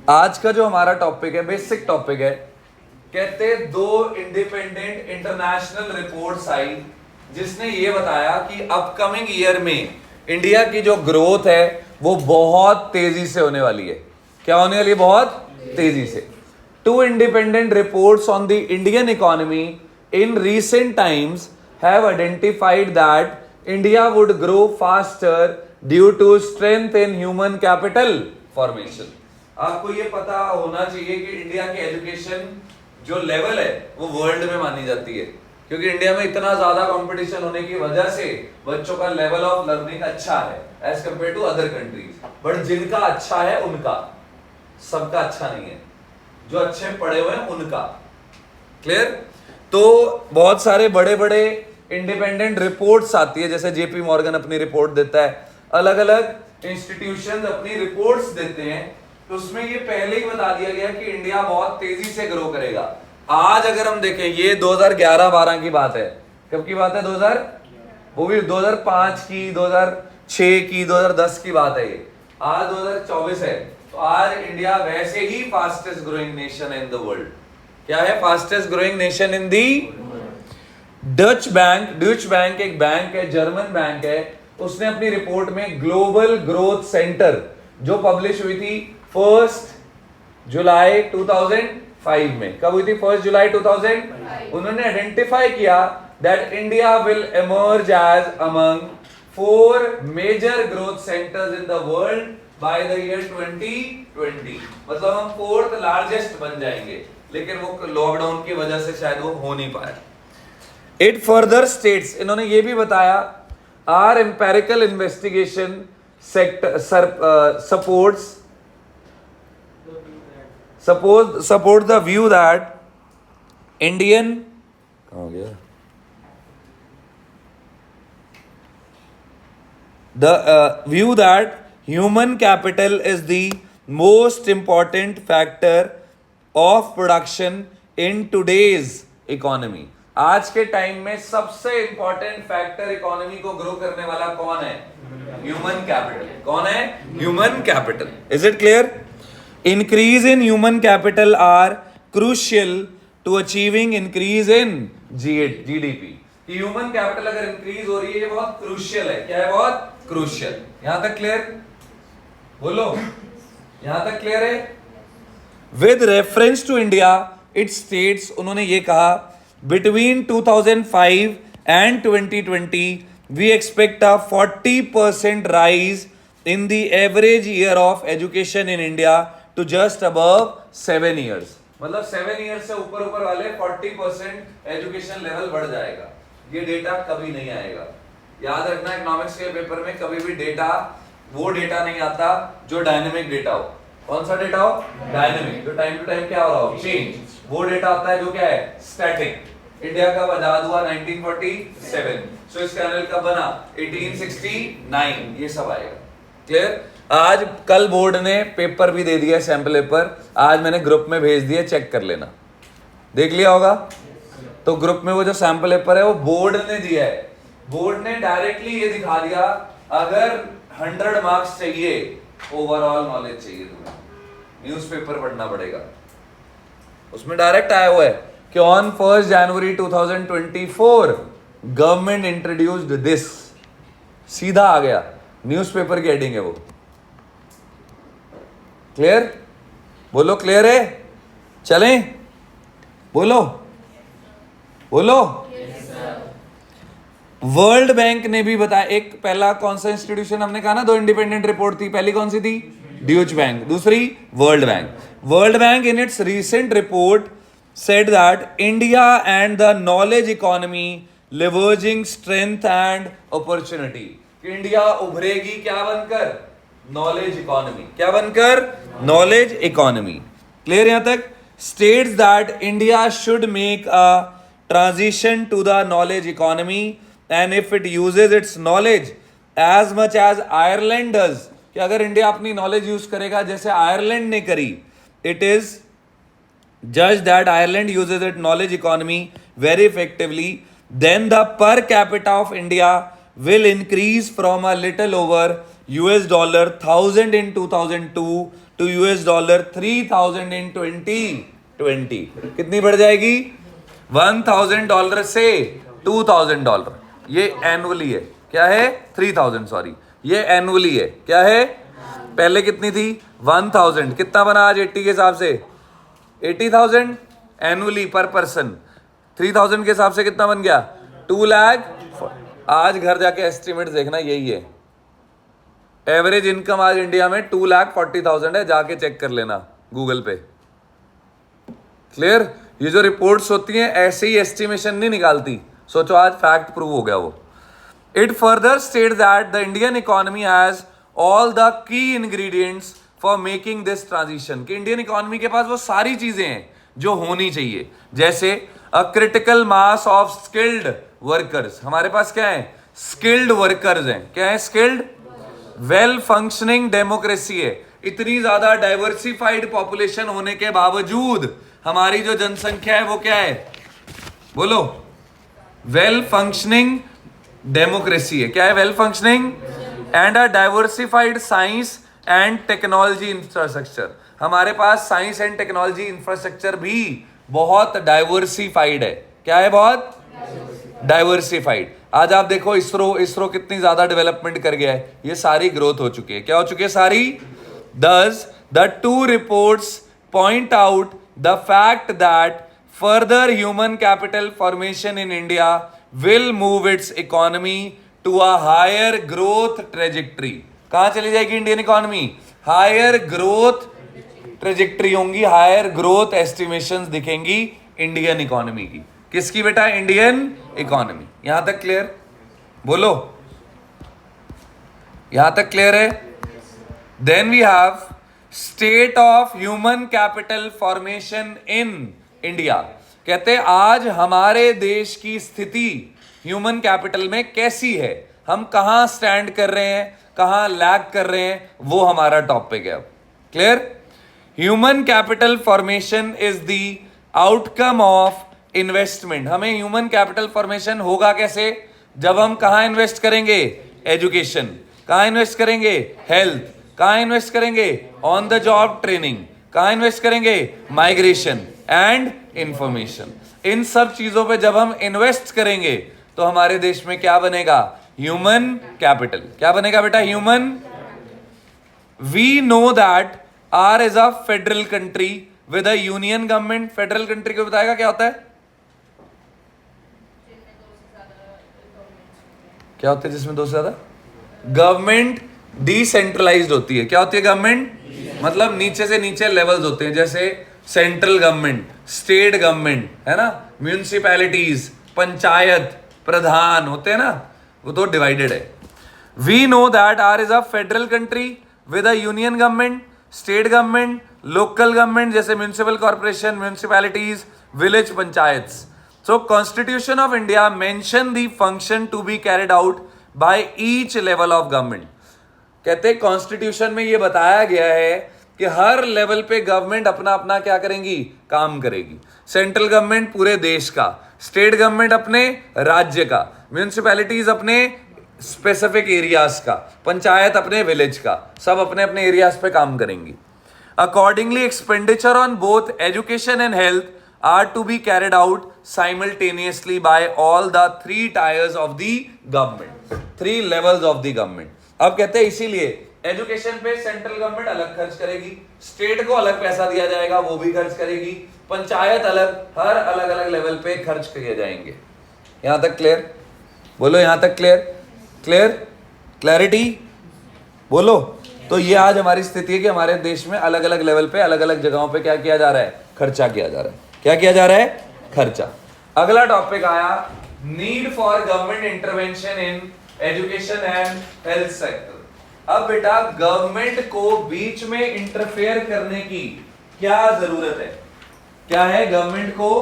आज का जो हमारा टॉपिक है, बेसिक टॉपिक है, कहते दो इंडिपेंडेंट इंटरनेशनल रिपोर्ट्स आई जिसने ये बताया कि अपकमिंग ईयर में इंडिया की जो ग्रोथ है वो बहुत तेजी से होने वाली है। क्या होने वाली है? बहुत तेजी से। Two independent reports on the Indian economy in recent times have identified that India would grow faster due to strength in human capital formation. आपको ये पता होना चाहिए कि इंडिया की एजुकेशन जो लेवल है वो वर्ल्ड में मानी जाती है, क्योंकि इंडिया में इतना ज्यादा कंपटीशन होने की वजह से बच्चों का लेवल ऑफ लर्निंग अच्छा है as compared to other countries. But जिनका अच्छा है उनका, सबका अच्छा नहीं है, जो अच्छे पढ़े हुए हैं उनका। क्लियर? तो बहुत सारे बड़े बड़े इंडिपेंडेंट रिपोर्ट्स आती है, जैसे जेपी मॉर्गन अपनी रिपोर्ट देता है, अलग अलग इंस्टीट्यूशंस अपनी रिपोर्ट्स देते हैं। तो उसमें ये पहले ही बता दिया गया कि इंडिया बहुत तेजी से ग्रो करेगा। आज अगर हम देखें, ये 2011-12 की बात है। कब की बात है? 2000, वो भी 2005 की, 2006 की, 2010 की बात है। ये आज 2024 है, तो आज इंडिया वैसे ही fastest growing nation in the world. क्या है? Fastest growing nation in the Deutsche bank एक बैंक है, जर्मन बैंक है, उसने अपनी रिपोर्ट में ग्लोबल ग्रोथ सेंटर जो पब्लिश हुई थी 1 जुलाई 2005 में। कब हुई थी? 1 जुलाई 2000। उन्होंने आइडेंटिफाई किया that India will emerge as among 4 major growth centers in the world by the year 2020। मतलब हम 4th लार्जेस्ट बन जाएंगे, लेकिन वो लॉकडाउन की वजह से शायद वो हो नहीं पाया। इट फर्दर स्टेट्स, इन्होंने ये भी बताया, are empirical investigation support the view that Indian view that human capital is the most important factor of production in today's economy। आज के टाइम में सबसे इंपॉर्टेंट फैक्टर इकोनॉमी को ग्रो करने वाला कौन है? Human capital. कौन है? Human capital. Is it clear? Increase in human capital are crucial to achieving increase in GDP। Human capital अगर इंक्रीज हो रही है, ये बहुत क्रूशियल है। क्या है? बहुत क्रूशियल। यहां तक क्लियर? बोलो, यहां तक क्लियर है? With reference to India it states, उन्होंने ये कहा, between 2005 and 2020 we expect a 40% rise in the average year of education in India to just above 7 years। मतलब 7 years से ऊपर वाले 40% एजुकेशन लेवल बढ़ जाएगा। ये डेटा कभी नहीं आएगा, याद रखना। इकोनॉमिक्स के पेपर में कभी भी डेटा, वो डेटा नहीं आता जो डायनेमिक डेटा हो। कौन सा डेटा हो? डायनेमिक, जो टाइम टू टाइम क्या हो रहा हो, चेंज। वो डेटा आता है जो क्या है? स्टैटिक। इंडिया कब आजाद हुआ? 1947। सो इस चैनल कब बना? 1869। ये सब आएगा। क्लियर? आज कल बोर्ड ने पेपर भी दे दिया, सैंपल पेपर आज मैंने ग्रुप में भेज दिया, चेक कर लेना। देख लिया होगा? तो ग्रुप में वो जो सैंपल पेपर है वो बोर्ड ने दिया है। बोर्ड ने डायरेक्टली ये दिखा दिया, अगर 100 मार्क्स चाहिए, ओवरऑल नॉलेज चाहिए तुम्हें, न्यूज़पेपर पढ़ना पड़ेगा। उसमें डायरेक्ट आया हुआ है कि on 1 January 2024 government introduced this. सीधा आ गया, न्यूज़पेपर की हेडिंग है वो। क्लियर? बोलो क्लियर है? चलें? बोलो बोलो। वर्ल्ड बैंक ने भी बताया, एक पहला कौन सा इंस्टीट्यूशन हमने कहा ना, 2 इंडिपेंडेंट रिपोर्ट थी। पहली कौन सी थी? ड्यूच बैंक। दूसरी world bank. World bank in its recent report said that India and the knowledge economy leveraging strength and opportunity। India उभरेगी क्या बनकर? Knowledge economy. क्या बनकर? Knowledge economy. क्लियर यहां तक? States that India should make a transition to the knowledge economy and if it uses its knowledge as much as Ireland does, कि अगर India अपनी नॉलेज यूज करेगा जैसे आयरलैंड ने करी, it is judge that Ireland uses its knowledge economy very effectively, then the per capita of India will increase from a little over $1,000 in 2002 to $US 3,000 इन 2020। कितनी बढ़ जाएगी? $1,000 से $2,000। ये एनुअली है। क्या है? 3,000, सॉरी, ये एनुअली है। क्या है? पहले कितनी थी? 1,000। कितना बना आज 80 के हिसाब से? 80,000 एनुअली पर पर्सन। 3,000 के हिसाब से कितना बन गया? 2 लाख। आज घर जाके एस्टिमेट देखना, यही है एवरेज इनकम आज इंडिया में 2,40,000 है। जाके चेक कर लेना गूगल पे। क्लियर? ये जो रिपोर्ट्स होती हैं ऐसे ही एस्टिमेशन नहीं निकालती। सोचो आज फैक्ट प्रूव हो गया वो। It further state that the Indian economy has all the key ingredients for making this transition. कि इंडियन इकोनॉमी के पास वो सारी चीजें हैं जो होनी चाहिए, जैसे a critical mass of skilled workers. हमारे पास क्या है? स्किल्ड वर्कर्स हैं। क्या है? स्किल्ड। वेल फंक्शनिंग डेमोक्रेसी है। इतनी ज्यादा डाइवर्सिफाइड पॉपुलेशन होने के बावजूद हमारी जो जनसंख्या है वो क्या है? बोलो। वेल फंक्शनिंग डेमोक्रेसी है। क्या है? Well functioning and a diversified science and technology infrastructure. हमारे पास साइंस एंड टेक्नोलॉजी इंफ्रास्ट्रक्चर भी बहुत डाइवर्सिफाइड है। क्या है? बहुत डाइवर्सिफाइड। आज आप देखो इसरो कितनी ज्यादा डेवलपमेंट कर गया है। ये सारी ग्रोथ हो चुकी है। क्या हो चुकी है? सारी। Thus, the two reports point out the fact that further human capital formation in India will move its economy to a higher growth trajectory। कहां चली जाएगी Indian economy? Higher growth trajectory होंगी, हायर ग्रोथ एस्टिमेशंस दिखेंगी Indian economy की। किसकी बेटा? Indian economy. यहां तक क्लियर? बोलो, यहां तक क्लियर है? Then we have state of human capital formation in India. कहते हैं आज हमारे देश की स्थिति ह्यूमन कैपिटल में कैसी है, हम कहां स्टैंड कर रहे हैं, कहां लैग कर रहे हैं, वो हमारा टॉपिक है। Clear? Human capital formation is the outcome of investment. हमें ह्यूमन कैपिटल फॉर्मेशन होगा कैसे? जब हम कहां इन्वेस्ट करेंगे? एजुकेशन। कहां इन्वेस्ट करेंगे? हेल्थ। कहां इन्वेस्ट करेंगे? On the job training. कहां इन्वेस्ट करेंगे? Migration and information. इन सब चीजों पे जब हम इन्वेस्ट करेंगे तो हमारे देश में क्या बनेगा? Human capital. क्या बनेगा बेटा? Human. We know that are is a federal country with a union government. Federal country को बताएगा क्या होता है? क्या होता है जिसमें दो से ज्यादा? गवर्नमेंट डिसेंट्रलाइज्ड होती है। क्या होती है? गवर्नमेंट मतलब नीचे से नीचे लेवल्स होते हैं, जैसे सेंट्रल गवर्नमेंट, स्टेट गवर्नमेंट, है ना, म्यूनिसिपैलिटीज, पंचायत, प्रधान होते हैं ना, वो तो डिवाइडेड है। We know that are is a federal country with a union government, state government, local government जैसे municipal corporation, municipalities, village panchayats. So Constitution of India mention the function to be carried out by each level of government। कहते हैं constitution में ये बताया गया है कि हर level पे गवर्नमेंट अपना अपना क्या करेंगी? काम करेगी। सेंट्रल गवर्नमेंट पूरे देश का, स्टेट गवर्नमेंट अपने राज्य का, म्यूनिसिपैलिटीज अपने स्पेसिफिक एरियाज का, पंचायत अपने विलेज का, सब अपने अपने एरियाज पे काम करेंगी। Accordingly expenditure on both education and health are to be carried out simultaneously by all the 3 tiers of the government, 3 levels of the government। अब कहते हैं इसीलिए एजुकेशन पे सेंट्रल गवर्नमेंट अलग खर्च करेगी, स्टेट को अलग पैसा दिया जाएगा, वो भी खर्च करेगी, पंचायत अलग, हर अलग अलग लेवल पे खर्च किए जाएंगे। यहां तक क्लियर? बोलो यहां तक क्लियर? क्लियर? क्लैरिटी? बोलो। तो ये आज हमारी स्थिति है कि हमारे देश में अलग अलग लेवल पे अलग अलग जगहों पे क्या किया जा रहा है? खर्चा किया जा रहा है। क्या किया जा रहा है? खर्चा। अगला टॉपिक आया need for government intervention in education and health sector. अब बेटा गवर्नमेंट को बीच में इंटरफेयर करने की क्या जरूरत है? क्या है? गवर्नमेंट को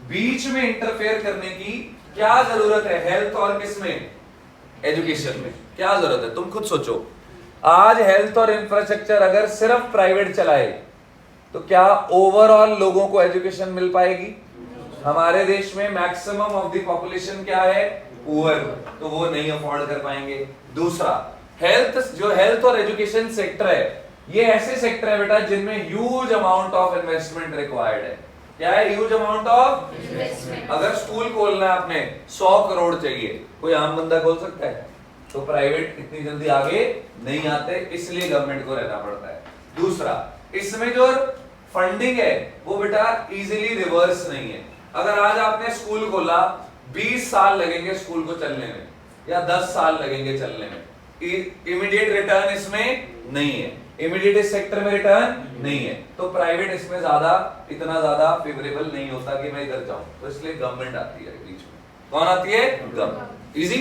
बीच में इंटरफेयर करने की क्या जरूरत है? हेल्थ और किसमें? एजुकेशन में। क्या जरूरत है? तुम खुद सोचो। आज हेल्थ और इंफ्रास्ट्रक्चर अगर सिर्फ प्राइवेट चलाए तो क्या ओवरऑल लोगों को एजुकेशन मिल पाएगी? हमारे देश में मैक्सिमम ऑफ द पॉपुलेशन क्या है? पुअर, तो वो नहीं अफोर्ड कर पाएंगे। दूसरा, हेल्थ और एजुकेशन सेक्टर है ये ऐसे सेक्टर है बेटा जिनमें huge amount of investment required है। क्या है? Huge amount of investment. अगर स्कूल खोलना है आपने 100 करोड़ चाहिए, कोई आम बंदा खोल सकता है? तो प्राइवेट इतनी जल्दी आगे नहीं आते, इसलिए गवर्नमेंट को रहना पड़ता है। दूसरा, इसमें जो फंडिंग है वो बेटा इजीली रिवर्स नहीं है। अगर आज आपने स्कूल खोला, 20 साल लगेंगे स्कूल को चलने में या 10 साल लगेंगे चलने में। इमीडिएट रिटर्न इसमें नहीं है, इमीडिएट इस सेक्टर में रिटर्न नहीं है, तो प्राइवेट इसमें इतना ज्यादा फेवरेबल नहीं होता कि मैं इधर जाऊं, तो इसलिए गवर्नमेंट आती है बीच में। कौन आती है? गवर्नमेंट। इजी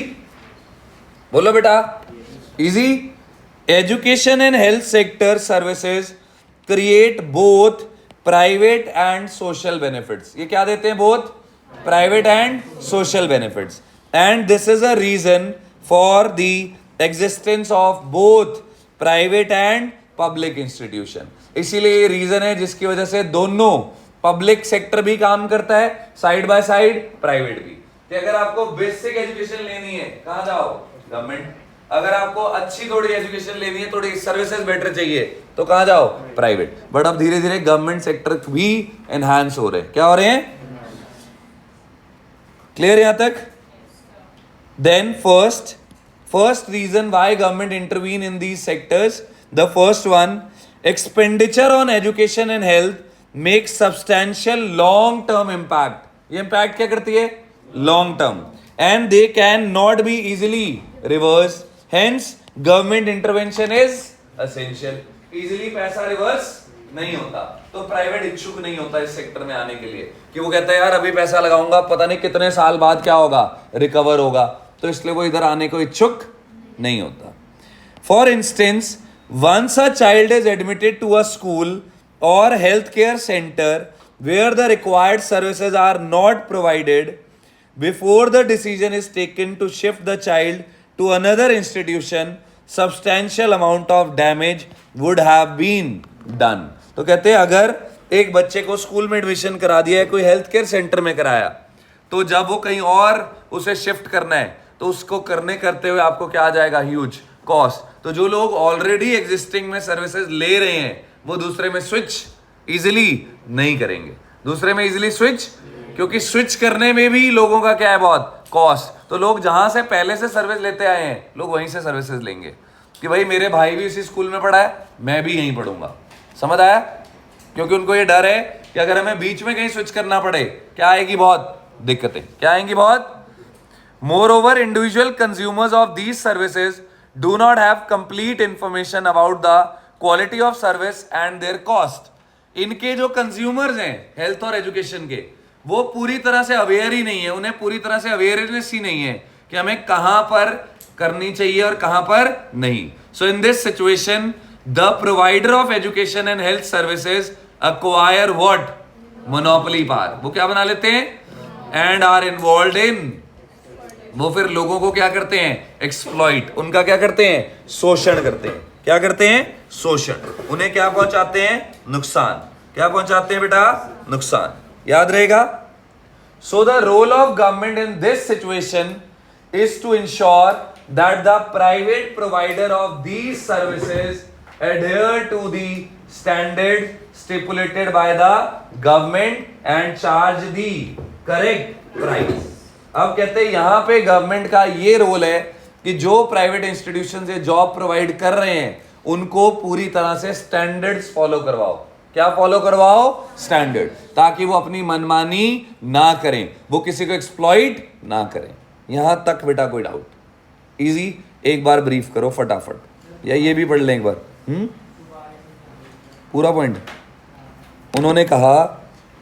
बोलो बेटा, easy. Education and health sector services create both private and social benefits. ये क्या देते हैं? Both private and social benefits, and this is a reason for the existence of both private and public institution. इसीलिए ये reason है जिसकी वजह से दोनों पब्लिक सेक्टर भी काम करता है, साइड बाय साइड प्राइवेट भी। कि अगर आपको बेसिक एजुकेशन लेनी है, कहां जाओ? गवर्नमेंट। अगर आपको अच्छी थोड़ी एजुकेशन लेनी है, थोड़ी सर्विसेज बेटर चाहिए, तो कहां जाओ? प्राइवेट। बट अब धीरे धीरे गवर्नमेंट सेक्टर भी एनहांस हो रहे हैं। क्या हो रहे हैं? क्लियर यहां तक? Then first reason why government intervene in these sectors, the first one, expenditure on education and health make substantial long term impact. ये इंपैक्ट क्या करती है? Long term, and they can not be easily reverse, hence government intervention is essential. Easily पैसा reverse नहीं होता, तो private इच्छुक नहीं होता इस सेक्टर में आने के लिए, कि वो कहता है यार अभी पैसा लगाऊंगा, पता नहीं कितने साल बाद क्या होगा, रिकवर होगा, तो इसलिए वो इधर आने को इच्छुक नहीं होता। For instance, once a child is admitted to a school or healthcare center where the required services are not provided, before the decision is taken to shift the child to another institution, substantial amount of damage would have been done. तो कहते हैं अगर एक बच्चे को school में admission करा दिया है, कोई हेल्थ केयर सेंटर में कराया, तो जब वो कहीं और उसे शिफ्ट करना है, तो उसको करते हुए आपको क्या आ जाएगा? Huge cost. तो जो लोग ऑलरेडी एग्जिस्टिंग में सर्विसेज ले रहे हैं, वो दूसरे में स्विच इजीली नहीं करेंगे। दूसरे में इजीली स्विच, क्योंकि स्विच करने में भी लोगों का क्या है? बहुत कॉस्ट। तो लोग जहां से पहले से सर्विस लेते आए हैं, लोग वहीं से सर्विसेज लेंगे, कि भाई मेरे भाई भी इसी स्कूल में पढ़ा है, मैं भी यहीं पढ़ूंगा। समझ आया? क्योंकि उनको ये डर है कि अगर हमें बीच में कहीं स्विच करना पड़े, क्या आएगी? बहुत दिक्कतें। क्या आएंगी? बहुत। Moreover, individual consumers of these services do not have complete information about the quality of service and their cost. इनके जो कंज्यूमर्स हैं हेल्थ और एजुकेशन के, वो पूरी तरह से अवेयर ही नहीं है, उन्हें पूरी तरह से अवेयरनेस ही नहीं है कि हमें कहां पर करनी चाहिए और कहां पर नहीं। So in this situation the provider of education and health services acquire what? Monopoly power. वो क्या बना लेते हैं? एंड आर इन्वॉल्व इन, वो फिर लोगों को क्या करते हैं? एक्सप्लॉइट। उनका क्या करते हैं? शोषण करते हैं। क्या करते हैं? शोषण। उन्हें क्या पहुंचाते हैं? नुकसान। क्या पहुंचाते हैं बेटा? नुकसान। याद रहेगा। So the role of government in this situation is to ensure that the private provider of these services adhere to the standard stipulated by the government and charge the correct price. अब कहते हैं यहां पे government का ये role है कि जो प्राइवेट इंस्टीट्यूशन से जॉब प्रोवाइड कर रहे हैं, उनको पूरी तरह से स्टैंडर्ड्स फॉलो करवाओ। क्या फॉलो करवाओ? स्टैंडर्ड, ताकि वो अपनी मनमानी ना करें, वो किसी को एक्सप्लॉइट ना करें। यहां तक बेटा कोई डाउट? इजी। एक बार ब्रीफ करो फटाफट, या ये भी पढ़ लें एक बार। पूरा पॉइंट। उन्होंने कहा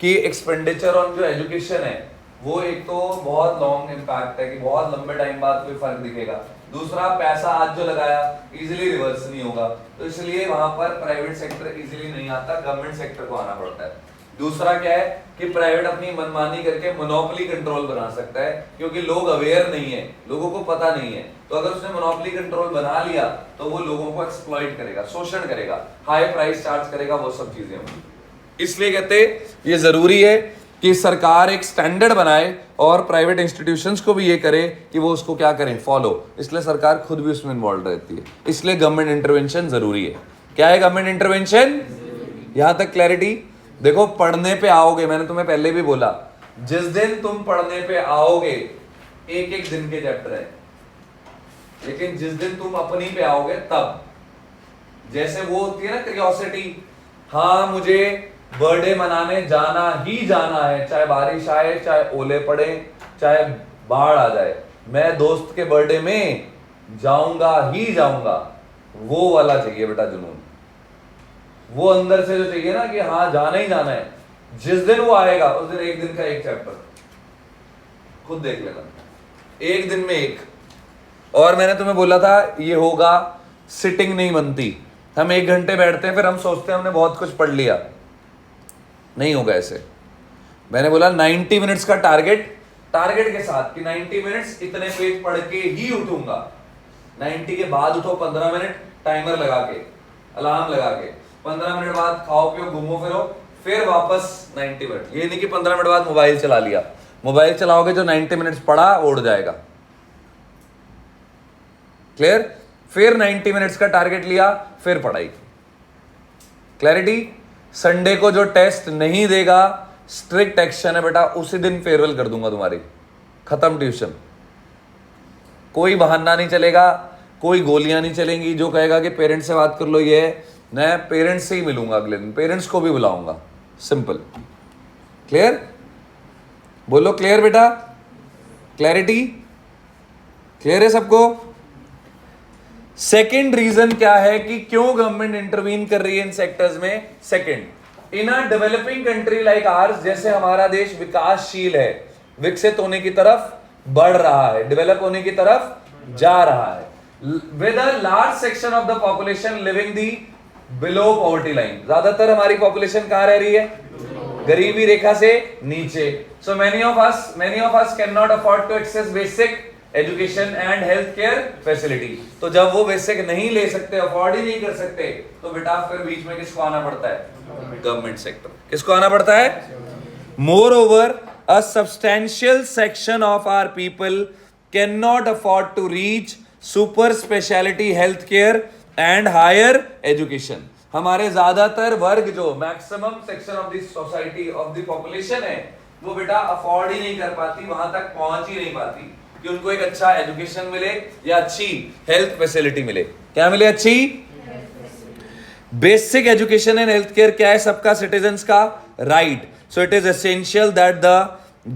कि एक्सपेंडिचर ऑन जो एजुकेशन है, वो एक तो बहुत लॉन्ग इंपैक्ट है, कि बहुत लंबे टाइम बाद कोई फर्क दिखेगा। दूसरा, पैसा आज जो लगाया इजीली रिवर्स नहीं होगा, तो इसलिए वहां पर प्राइवेट सेक्टर इजीली नहीं आता, गवर्नमेंट सेक्टर को आना पड़ता है। दूसरा क्या है कि प्राइवेट अपनी मनमानी करके मोनोपोली कंट्रोल बना सकता है, क्योंकि लोग अवेयर नहीं है, लोगों को पता नहीं है। तो अगर उसने मोनोपोली कंट्रोल बना लिया, तो वो लोगों को एक्सप्लॉइट करेगा, शोषण करेगा, हाई प्राइस चार्ज करेगा, वो सब चीजें होंगी। इसलिए कहते ये जरूरी है कि सरकार एक स्टैंडर्ड बनाए और प्राइवेट इंस्टीट्यूशंस को भी ये करे कि वो उसको क्या करें? फॉलो। इसलिए सरकार खुद भी उसमें इन्वॉल्व रहती है, इसलिए गवर्नमेंट इंटरवेंशन जरूरी है। क्या है गवर्नमेंट इंटरवेंशन? यहां तक क्लैरिटी? देखो पढ़ने पे आओगे, मैंने तुम्हें पहले भी बोला, जिस दिन तुम पढ़ने पे आओगे एक एक दिन के चैप्टर है, लेकिन जिस दिन तुम अपनी पे आओगे तब, जैसे वो होती है ना क्यूरियोसिटी, हाँ मुझे बर्थडे मनाने जाना ही जाना है, चाहे बारिश आए, चाहे ओले पड़े, चाहे बाढ़ आ जाए, मैं दोस्त के बर्थडे में जाऊंगा ही जाऊंगा, वो वाला चाहिए बेटा जुनून। वो अंदर से जो चाहिए ना कि हाँ जाना ही जाना है, जिस दिन वो आएगा उस दिन एक दिन का एक चैप्टर, खुद देख लेना, एक दिन में एक। और मैंने तुम्हें बोला था ये होगा, सिटिंग नहीं बनती, हम 1 घंटे बैठते हैं फिर हम सोचते हैं हमने बहुत कुछ पढ़ लिया, नहीं होगा ऐसे। मैंने बोला 90 मिनट्स का टारगेट के साथ कि 90 मिनट्स इतने पेज पढ़ के ही उठूंगा, 90 के बाद उठो 15 मिनट टाइमर लगा के, अलार्म लगा के, 15 मिनट बाद खाओ पियो घूमो फिरो, फिर वापस 90 मिनट। ये नहीं कि 15 मिनट बाद मोबाइल चला लिया, मोबाइल चलाओगे जो 90 मिनट्स पढ़ा उड़ जाएगा। क्लियर? फिर 90 मिनट्स का टारगेट लिया, फिर पढ़ाई। क्लैरिटी? संडे को जो टेस्ट नहीं देगा स्ट्रिक्ट एक्शन है बेटा, उसी दिन फेयरवेल कर दूंगा तुम्हारी, खत्म ट्यूशन। कोई बहाना नहीं चलेगा, कोई गोलियां नहीं चलेंगी। जो कहेगा कि पेरेंट्स से बात कर लो, ये मैं पेरेंट्स से ही मिलूंगा अगले दिन, पेरेंट्स को भी बुलाऊंगा, सिंपल। क्लियर? बोलो क्लियर बेटा? क्लैरिटी? क्लियर है सबको? सेकेंड रीजन क्या है कि क्यों गवर्नमेंट इंटरवीन कर रही है इन सेक्टर्स में? Second, in a developing country like ours, जैसे हमारा देश विकासशील है, विकसित होने की तरफ बढ़ रहा है, डेवलप होने की तरफ जा रहा है, with a large section of the population living the below poverty line. ज्यादातर हमारी पॉपुलेशन कहां रह रही है? गरीबी रेखा से नीचे। So many of us can not afford to access basic education and health care facility. तो जब वो बेसिक नहीं ले सकते, अफोर्ड ही नहीं कर सकते, तो बेटा फिर बीच में किसको आना पड़ता है? Government sector. किसको आना पड़ता है? More over, a substantial section of our people cannot afford to reach super specialty health care and higher education। हमारे ज्यादातर वर्ग जो maximum section of the society of the population है, वो बेटा अफोर्ड ही नहीं कर पाती, वहां तक पहुंच ही नहीं पाती कि उनको एक अच्छा एजुकेशन मिले या अच्छी हेल्थ फैसिलिटी मिले। क्या मिले? अच्छी basic education and health care क्या है? सबका सिटीजन्स का right. So it is essential that the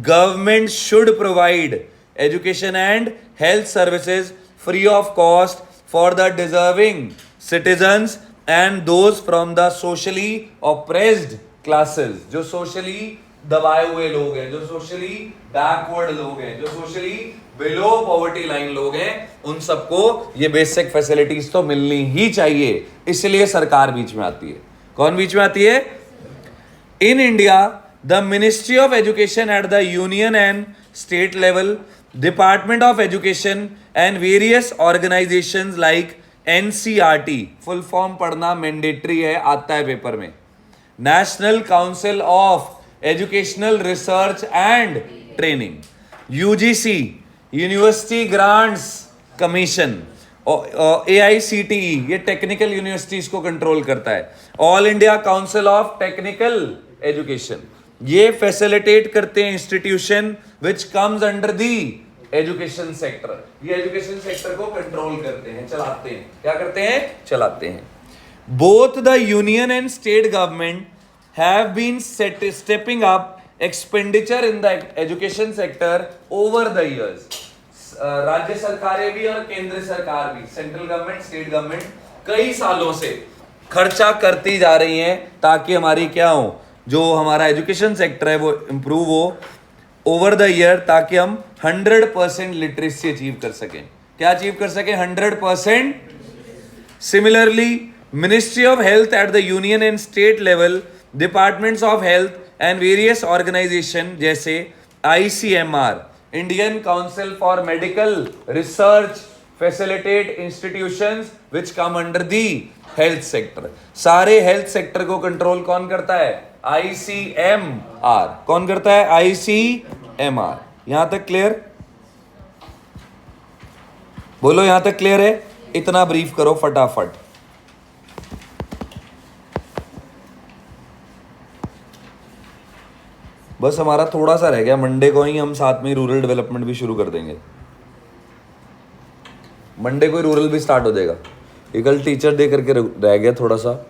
government should provide education and health services free of cost for the deserving citizens and those from the socially oppressed classes। जो socially दबाए हुए लोग हैं, जो socially backward लोग हैं, जो socially below poverty line लोग हैं, उन सबको ये basic facilities तो मिलनी ही चाहिए, इसलिए सरकार बीच में आती है। कौन बीच में आती है? In India, the Ministry of Education at the union and state level, Department of Education and various organizations like NCERT, full form पढ़ना mandatory है, आता है पेपर में, National Council of Educational Research and Training, UGC, University Grants Commission, AICTE, ये technical universities को control करता है, all India council of technical education, ये फैसिलिटेट करते हैं institution which comes under the education sector. ये एजुकेशन सेक्टर को control करते हैं, चलाते हैं। क्या करते हैं? चलाते हैं। Both the union and state government have been stepping up expenditure in the education sector over the years. राज्य सरकारें भी और केंद्र सरकार भी, सेंट्रल गवर्नमेंट, स्टेट गवर्नमेंट कई सालों से खर्चा करती जा रही हैं ताकि हमारी क्या हो, जो हमारा एजुकेशन सेक्टर है वो इंप्रूव हो ओवर द ईयर, ताकि हम 100% लिटरेसी अचीव कर सकें। क्या अचीव कर सकें? 100%। Similarly, ministry of health at the union and state level, departments of health and various organisation जैसे ICMR, Indian council for medical research, facilitate institutions which come under the health sector. सारे health sector को control कौन करता है? ICMR। कौन करता है? ICMR। यहां तक क्लियर? बोलो यहां तक क्लियर है? इतना ब्रीफ करो फटाफट। बस हमारा थोड़ा सा रह गया, मंडे को ही हम साथ में रूरल डेवलपमेंट भी शुरू कर देंगे। मंडे को ही रूरल भी स्टार्ट हो जाएगा। ये कल टीचर डे करके रह गया थोड़ा सा।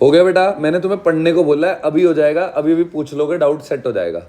हो गया बेटा, मैंने तुम्हें पढ़ने को बोला है, अभी हो जाएगा, अभी भी पूछ लोगे, डाउट सेट हो जाएगा।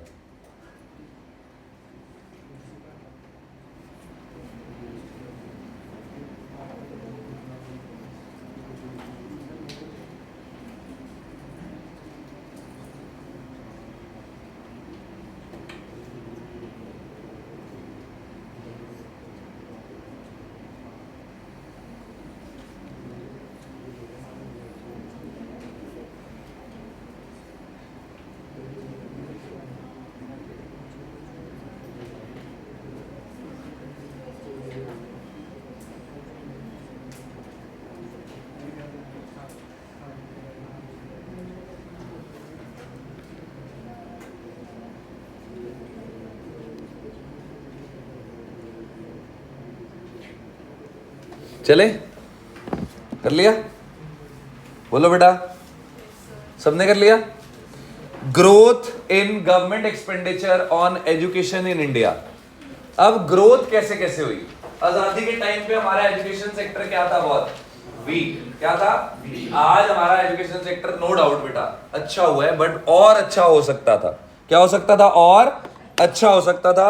चले, कर लिया? बोलो बेटा, सबने कर लिया? Growth in government expenditure on education in India. अब ग्रोथ कैसे कैसे हुई? आजादी के टाइम पे हमारा एजुकेशन सेक्टर क्या था? बहुत वीक। क्या था? आज हमारा एजुकेशन सेक्टर नो डाउट बेटा अच्छा हुआ है, बट और अच्छा हो सकता था। क्या हो सकता था? और अच्छा हो सकता था।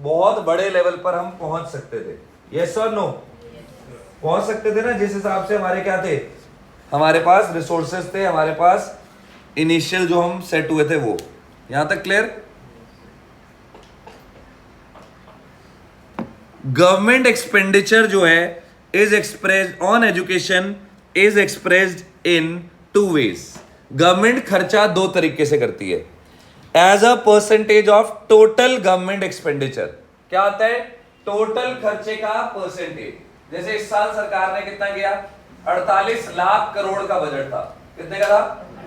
बहुत बड़े लेवल पर हम पहुंच सकते थे। यस और नो? पहुंच सकते थे ना, जिस हिसाब से हमारे क्या थे, हमारे पास रिसोर्सेस थे, हमारे पास इनिशियल जो हम सेट हुए थे वो। यहां तक क्लियर? गवर्नमेंट एक्सपेंडिचर जो है is expressed on education is expressed in two ways. Government खर्चा दो तरीके से करती है। As a percentage of total government expenditure. क्या आता है? टोटल खर्चे का परसेंटेज। जैसे इस साल सरकार ने कितना किया? 48 लाख करोड़ का बजट था। कितने का था?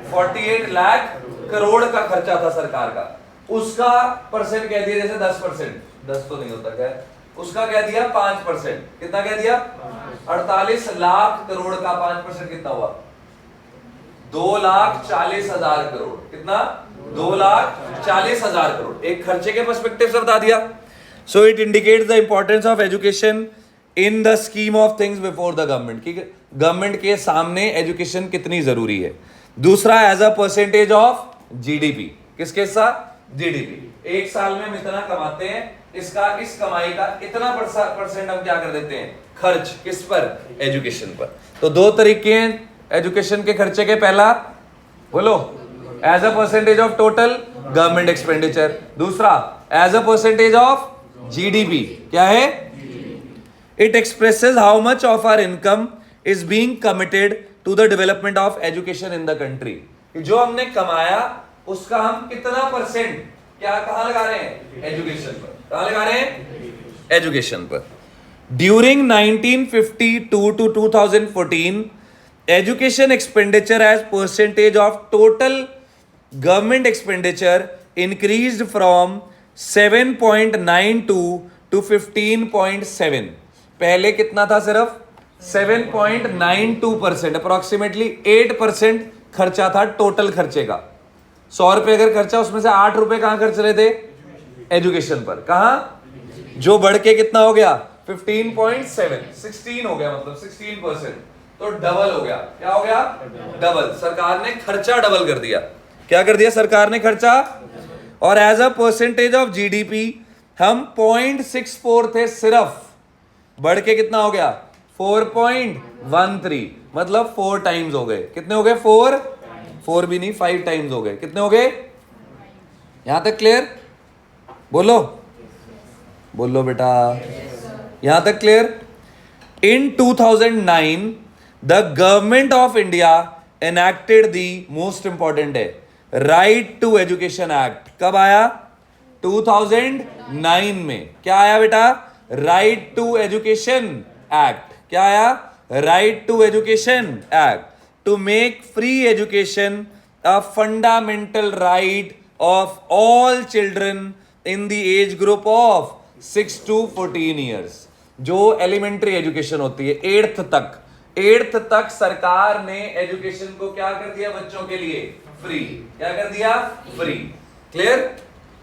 48 लाख करोड़ का खर्चा था सरकार का। उसका परसेंट कह दिया जैसे 10%, 10 तो नहीं होता, क्या उसका कह दिया 5%। कितना कह दिया? 48 लाख करोड़ का 5% कितना हुआ? 2,40,000 करोड़। कितना? 2,40,000 करोड़। एक खर्चे के पर्सपेक्टिव से बता दिया। So it indicates the importance of education in the scheme of things before the government, कि गवर्नमेंट के सामने एजुकेशन कितनी जरूरी है। दूसरा, as a percentage of GDP. किसके साथ? जीडीपी। एक साल में हम इतना कमाते हैं, इसका इस कमाई का इतना परसेंट हम क्या कर देते हैं? खर्च। किस पर? एजुकेशन पर। तो दो तरीके हैं एजुकेशन के खर्चे के। पहला बोलो, as a percentage of total government expenditure. दूसरा, as a percentage of GDP. क्या है? It expresses how much of our income is being committed to the development of education in the country. जो हमने कमाया उसका हम कितना परसेंट क्या कहां लगा रहे हैं? एजुकेशन पर। कहां लगा रहे हैं? एजुकेशन पर। During 1952 to 2014, education expenditure as percentage of total government expenditure increased from 7.92 to 15.7। पहले कितना था? सिर्फ 7.92%, अप्रोक्सीमेटली 8% खर्चा था टोटल खर्चे का। 100 रुपए अगर खर्चा, उसमें से 8 रुपए कहां खर्च रहे थे? एजुकेशन पर। कहां? जो बढ़ के कितना हो गया? 15.7, 16 हो गया, मतलब 16%। तो डबल हो गया। क्या हो गया? डबल। सरकार ने खर्चा डबल कर दिया। क्या कर दिया सरकार ने? खर्चा। और as a percentage of GDP हम 0.64 थे सिर्फ, बढ़ के कितना हो गया 4.13, मतलब 4 टाइम्स हो गए। कितने हो गए 4 भी नहीं 5 टाइम्स हो गए। कितने हो गए यहां तक क्लियर? बोलो बोलो बेटा, यहां तक clear? In 2009, the government of India enacted the most important है Right to Education Act। कब आया? 2009 में। क्या आया बेटा? Right to Education Act। क्या आया? Right to Education Act, to make free education a fundamental right of all children in the age group of 6 to 14 years। जो एलिमेंट्री एजुकेशन होती है 8th तक सरकार ने एजुकेशन को क्या कर दिया बच्चों के लिए फ्री। क्या कर दिया? फ्री। क्लियर?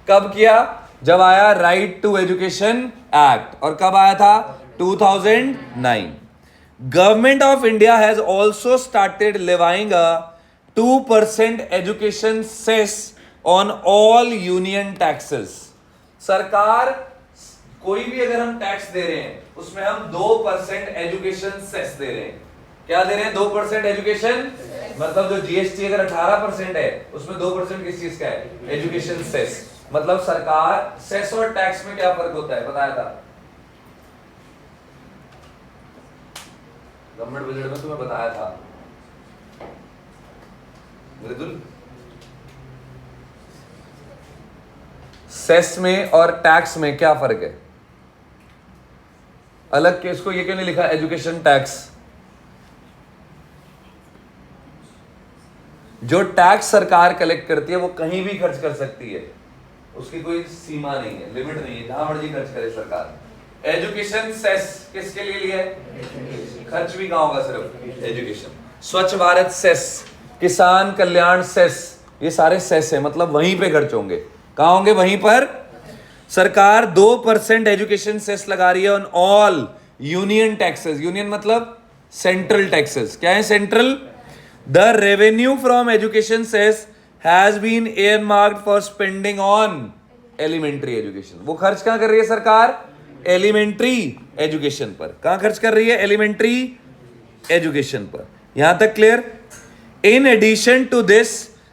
कब किया? जब आया राइट टू एजुकेशन एक्ट। और कब आया था? 2009। Government of India has also started levying a 2% education cess on all union taxes. सरकार कोई भी अगर हम टैक्स दे रहे हैं उसमें हम 2% एजुकेशन सेस दे रहे हैं। क्या दे रहे हैं? 2% एजुकेशन, मतलब जो जीएसटी अगर 18% है उसमें 2% किस चीज का है? Education cess. मतलब सरकार सेस और टैक्स में क्या फर्क होता है बताया था गवर्नमेंट बजट में, तुम्हें बताया था मृदुल। सेस में और टैक्स में क्या फर्क है? अलग केस को ये क्यों नहीं लिखा एजुकेशन टैक्स? जो टैक्स सरकार कलेक्ट करती है वो कहीं भी खर्च कर सकती है, उसकी कोई सीमा नहीं है, लिमिट नहीं है, जहां मर्जी खर्च करे सरकार। एजुकेशन सेस किसके लिए लिया है? खर्च भी कहां होगा? सिर्फ एजुकेशन। स्वच्छ भारत सेस, किसान कल्याण सेस, ये सारे सेस है, मतलब वहीं पे खर्च होंगे। कहां होंगे? वहीं पर। सरकार 2% एजुकेशन सेस लगा रही है on all union taxes. Union मतलब सेंट्रल टैक्सेस। क्या है central? The revenue from education cess has been earmarked for spending on elementary education. वो खर्च कहां कर रही है सरकार? एलिमेंट्री एजुकेशन पर। कहां खर्च कर रही है? एलिमेंट्री एजुकेशन पर। यहां तक clear? In addition to this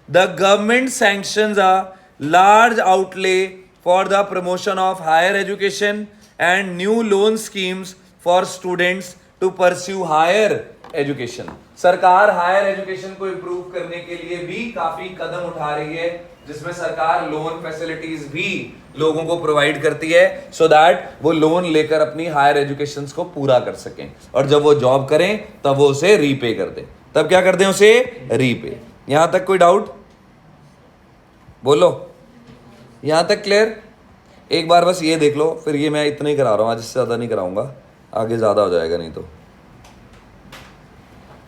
the government sanctions a large outlay for the promotion of higher education and new loan schemes for students to pursue higher education। सरकार हायर एजुकेशन को improve करने के लिए भी काफी कदम उठा रही है, जिसमें सरकार लोन फैसिलिटीज भी लोगों को प्रोवाइड करती है सो दैट वो लोन लेकर अपनी हायर एजुकेशन को पूरा कर सकें, और जब वो जॉब करें तब वो उसे रीपे कर दें। तब क्या कर दें? उसे रीपे। यहां तक कोई डाउट? बोलो। यहां तक क्लियर? एक बार बस ये देख लो, फिर ये मैं इतना ही करा रहा हूं आज, इससे ज्यादा नहीं कराऊंगा, आगे ज्यादा हो जाएगा नहीं तो।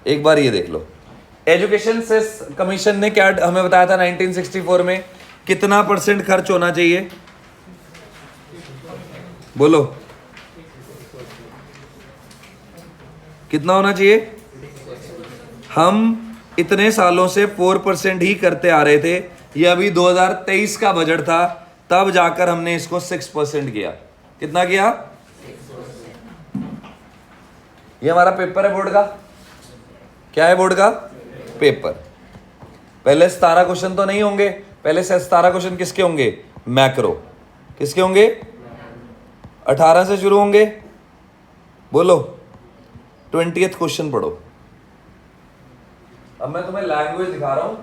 एक बार ये देख लो, एजुकेशन सेस कमीशन ने क्या हमें बताया था 1964 में कितना % खर्च होना चाहिए? बोलो कितना होना चाहिए? हम इतने सालों से 4% ही करते आ रहे थे। ये अभी 2023 का बजट था, तब जाकर हमने इसको 6% किया। कितना किया? ये हमारा पेपर है बोर्ड का। क्या है बोर्ड का? पेपर। पहले 17 क्वेश्चन तो नहीं होंगे, पहले से 17 क्वेश्चन किसके होंगे? मैक्रो। किसके होंगे? 18 से शुरू होंगे। बोलो 20th क्वेश्चन पढ़ो। अब मैं तुम्हें लैंग्वेज दिखा रहा हूं,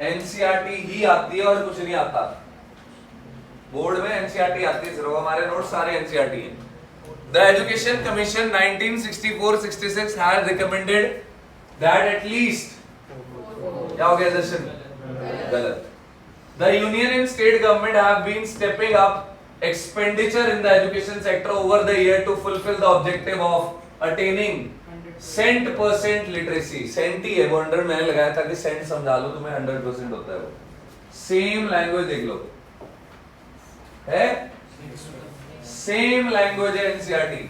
एनसीईआरटी ही आती है और कुछ नहीं आता। बोर्ड में एनसीईआरटी आती है सिर्फ, हमारे नोट सारे एनसीईआरटी हैं। The education commission 1964-66 had recommended that at least, क्या हो गया सेशन? गलत। The union and state government have been stepping up expenditure in the education sector over the year to fulfil the objective of attaining 100% literacy. Cent ही है वो, 100 मैंने लगाया था कि सेंट समझा लो तुम्हें 100% होता है वो। सेम लैंग्वेज देख लो, है सेम लैंग्वेज है एनसीईआरटी,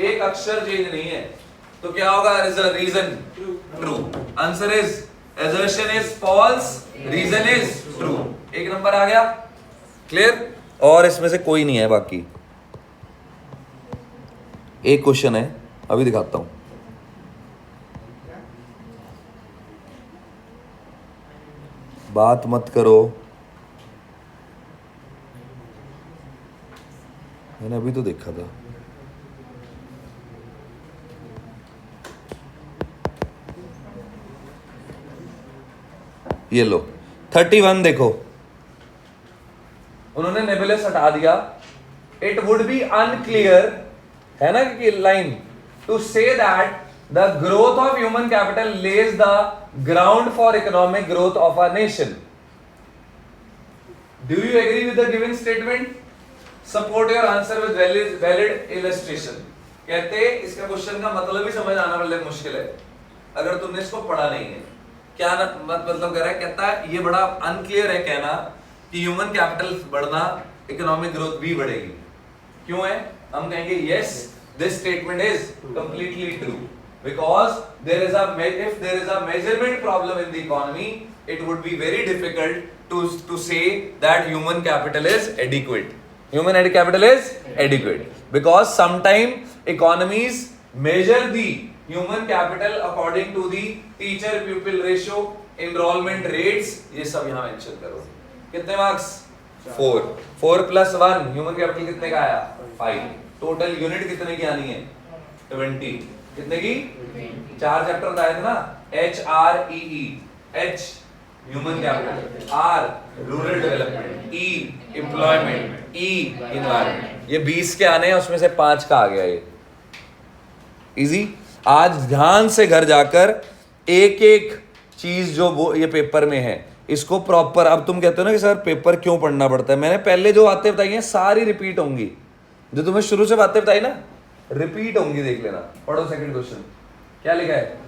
एक अक्षर चेंज नहीं है। तो क्या होगा? Reason true. Answer is assertion is false, reason is true। एक नंबर आ गया। क्लियर? और इसमें से कोई नहीं है बाकी। एक क्वेश्चन है, अभी दिखाता हूं। बात मत करो, मैंने अभी तो देखा था। ये लो 31 देखो, उन्होंने नेबुलस हटा दिया। इट वुड बी अनक्लियर, है ना कि line, to say that the growth of human capital lays the ground for economic growth of a nation. Do you agree with the given statement? Support your answer with valid illustration. कहते इसका question का मतलब ही समझ आना बड़े मुश्किल है अगर तुमने इसको पढ़ा नहीं है। क्या मतलब कह रहा है, कहता है ये बड़ा अनक्लियर है कहना कि ह्यूमन कैपिटल बढ़ना इकोनॉमिक ग्रोथ भी बढ़ेगी। क्यों है? हम कहेंगे yes, this statement is completely true because there is if there is a measurement problem in the economy, it would be very difficult to say that human capital is adequate. Human capital is adequate because sometime economies measure the human capital according to the teacher pupil ratio, enrollment rates. ये सब यहाँ mention करो. कितने marks? 4. 4 plus 1 human capital कितने का आया? 5. Total unit कितने की आनी है? 20. कितने की? 4 चैप्टर बताए थे ना, HREE. H human capital, R rural development, E employment, E environment. ये 20 के आने हैं, उसमें से 5 का आ गया ये. इजी. आज ध्यान से घर जाकर एक एक चीज जो वो ये पेपर में है इसको प्रॉपर. अब तुम कहते हो ना कि सर पेपर क्यों पढ़ना पड़ता है, मैंने पहले जो बातें बताई हैं सारी रिपीट होंगी. जो तुम्हें शुरू से बातें बताई ना रिपीट होंगी, देख लेना. पढ़ो सेकंड क्वेश्चन क्या लिखा है.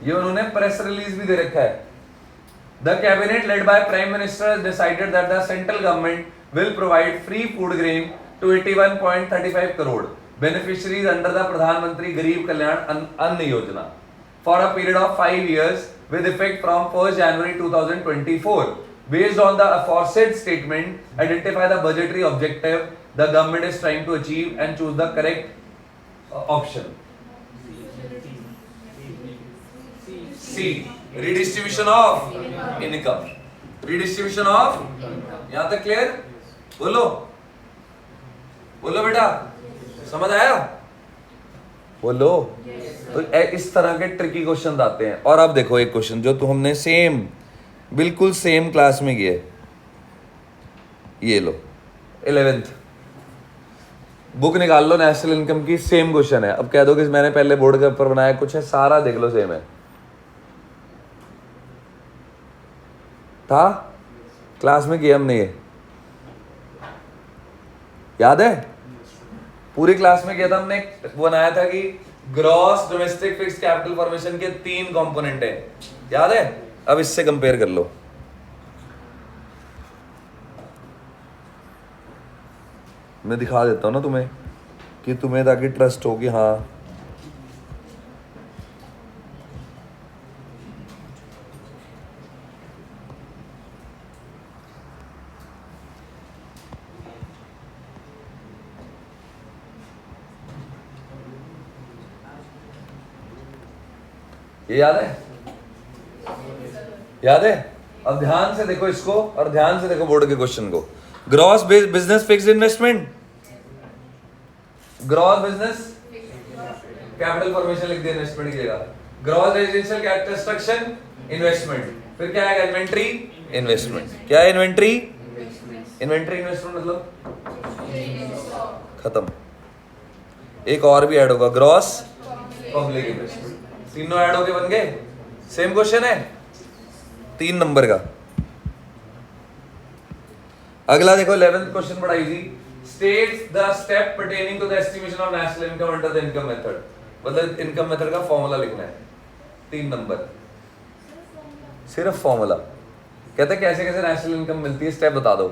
ये उन्होंने प्रेस रिलीज भी दे रखा है. The cabinet led by prime minister decided that the central government will provide free food grain to 81.35 crore beneficiaries under the Pradhan Mantri Garib Kalyan Anna Yojana for a period of 5 years with effect from 1st January 2024. Based on the aforesaid statement, identify the budgetary objective the government is trying to achieve and choose the correct option. C. Redistribution of income. Redistribution of, यहां तक clear? बोलो बोलो बेटा, समझ आया? बोलो. तो इस तरह के ट्रिकी क्वेश्चन आते हैं. और अब देखो एक क्वेश्चन जो तो हमने सेम बिल्कुल सेम क्लास में किया है. ये लो 11th बुक निकाल लो, नेशनल इनकम की सेम क्वेश्चन है. अब कह दो कि मैंने पहले बोर्ड के ऊपर बनाया कुछ है, सारा देख लो सेम है. था क्लास में किया हमने, ये याद है? पूरी क्लास में किया था हमने. बनाया था कि gross domestic fixed capital formation के 3 कंपोनेंट हैं, याद है? अब इससे कंपेयर कर लो. मैं दिखा देता हूं ना तुम्हें कि तुम्हें ताकि ट्रस्ट हो कि हाँ ये याद है. याद है? अब ध्यान से देखो इसको और ध्यान से देखो बोर्ड के क्वेश्चन को. Gross business fixed investment, gross business capital formation लिख दिया, इन्वेस्टमेंट की जगह. Gross residential construction investment. फिर क्या है? Inventory investment. क्या है इन्वेंट्री? इन्वेंट्री इन्वेस्टमेंट मतलब खत्म. एक और भी ऐड होगा, ग्रॉस पब्लिक इन्वेस्टमेंट. तीनों ऐड होके बन गए. सेम क्वेश्चन है 3 नंबर का. अगला देखो 11th क्वेश्चन बड़ा easy. States the step pertaining to the estimation of national income under the income method. मतलब इनकम मेथड का फॉर्मूला लिखना है. 3 नंबर सिर्फ फॉर्मूला. कहते कैसे कैसे नेशनल इनकम मिलती है, स्टेप बता दो.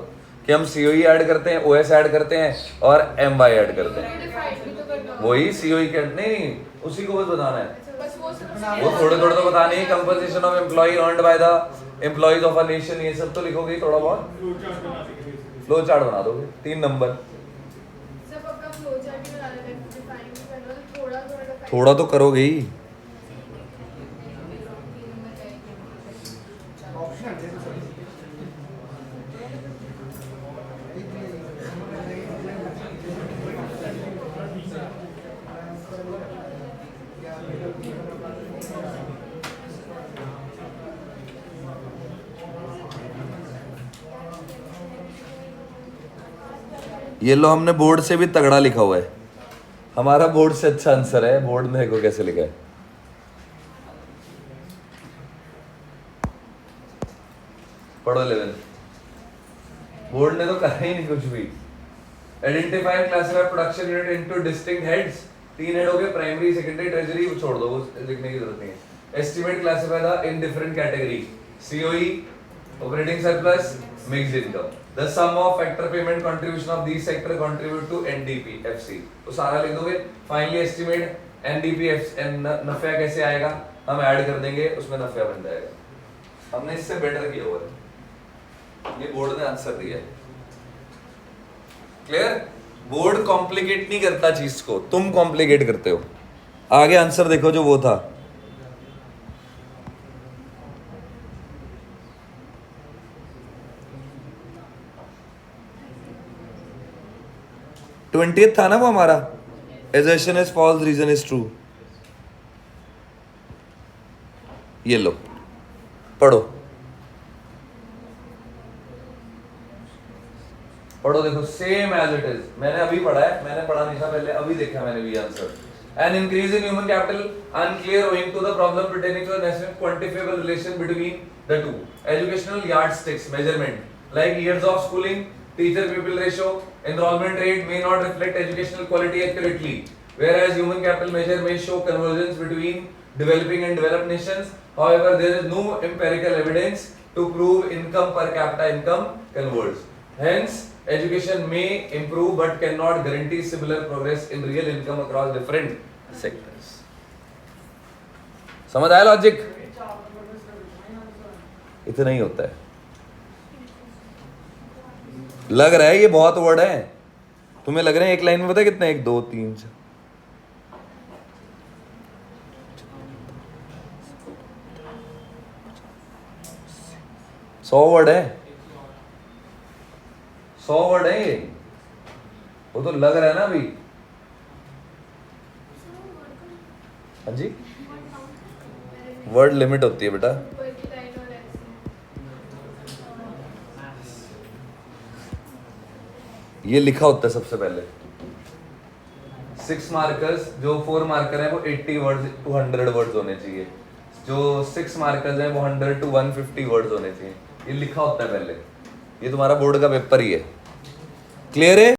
कि हम सीओई ऐड करते हैं, ओएस ऐड करते हैं और एमवाई ऐड करते हैं. वही सीओई के नहीं, उसी को बस बताना है. वो थोड़े थोड़े तो बताने ही. Composition of employ earned by the employees of a nation, ये सब तो लिखोगे थोड़ा बहुत. फ्लो चार्ट बना दोगे. 3 नंबर थोड़ा तो करोगे ही। ये लो, हमने बोर्ड से भी तगड़ा लिखा हुआ है, हमारा बोर्ड से अच्छा आंसर है। बोर्ड में देखो कैसे लिखा है। पढ़ो 11। बोर्ड ने तो कहा ही नहीं कुछ भी। Identify and classify production unit into distinct heads. 3 head हो गए, प्राइमरी, सेकेंडरी, ट्रेजरी, वो छोड़ दो, वो लिखने की जरूरत नहीं है। Estimate classify the in different category, COE, operating surplus, mixed income. The sum of factor payment contribution of these sector contribute to NDP FC। तो सारा लिख दोगे। फाइनली एस्टिमेट NDP नफा कैसे आएगा, हम ऐड कर देंगे, उसमें नफा बन जाएगा। हमने इससे बेटर किया हुआ है, ये बोर्ड ने आंसर दिया है। क्लियर? बोर्ड कॉम्प्लिकेट नहीं करता चीज को, तुम कॉम्प्लिकेट करते हो। आगे आंसर देखो जो वो था। ट्वेंटी था ना वो हमारा, assertion is false, reason is true। ये लो पढ़ो, पढ़ो, देखो सेम एज इट इज। मैंने अभी पढ़ा है, मैंने पढ़ा नहीं था पहले, अभी देखा मैंने भी answer. An increase in human capital unclear owing to the problem pertaining to the national quantifiable relation between the two educational yardsticks measurement like years of schooling, teacher pupil ratio, enrollment rate may not reflect educational quality accurately, whereas human capital measure may show convergence between developing and developed nations. However, there is no empirical evidence to prove income per capita income converges. Hence, education may improve but cannot guarantee similar progress in real income across different sectors. समझ आया logic? इतना ही होता है। लग रहा है ये बहुत वर्ड है तुम्हें, लग रहे हैं एक लाइन में पता है कितने, 1 2 3 4 100 वर्ड है, 100 वर्ड है ये। वो तो लग रहा है ना अभी। हाँ जी, वर्ड लिमिट होती है बेटा। ये लिखा होता है सबसे पहले। 6 मार्कर्स, जो 4 मार्कर है वो 80 वर्ड्स टू 100 वर्ड्स होने चाहिए। जो 6 मार्कर्स हैं वो 100 to 150 वर्ड्स होने चाहिए। ये लिखा होता है पहले। ये तुम्हारा बोर्ड का पेपर ही है। क्लियर है?